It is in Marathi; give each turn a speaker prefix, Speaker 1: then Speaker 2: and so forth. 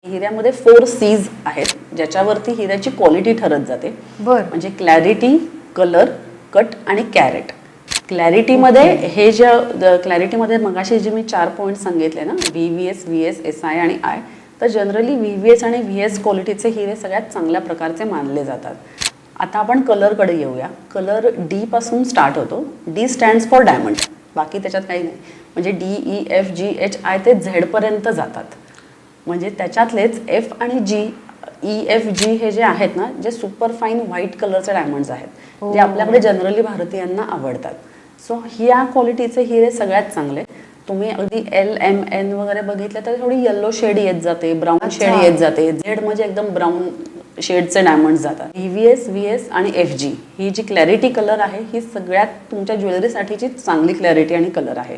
Speaker 1: हिऱ्यामध्ये 4 C's आहेत ज्याच्यावरती हिऱ्याची क्वालिटी ठरत जाते. म्हणजे क्लॅरिटी, कलर, कट आणि कॅरेट. क्लॅरिटीमध्ये हे जे क्लॅरिटीमध्ये मगाशी जे मी 4 पॉईंट सांगितले ना, VVS, VS, SI आणि I, तर जनरली VVS आणि VS क्वालिटीचे हिरे सगळ्यात चांगल्या प्रकारचे मानले जातात. आता आपण कलरकडे येऊया. कलर D पासून स्टार्ट होतो. D stands for diamond. बाकी त्याच्यात काही नाही. म्हणजे DEFGHI ते Z पर्यंत जातात. म्हणजे त्याच्यातलेच F आणि G, EFG हे जे आहेत ना, जे सुपर फाईन व्हाईट कलरचे डायमंड्स आहेत जे आपल्याकडे जनरली भारतीयांना आवडतात. सो ह्या क्वालिटीचे हिरे सगळ्यात चांगले. तुम्ही अगदी LMN वगैरे बघितले तर थोडी येल्लो शेड येत जाते, ब्राऊन शेड येत जाते. झेड म्हणजे एकदम ब्राऊन शेडचे डायमंड्स जातात. VVS, VS आणि FG ही जी क्लॅरिटी कलर आहे ही सगळ्यात तुमच्या ज्वेलरीसाठीची चांगली क्लॅरिटी आणि कलर आहे.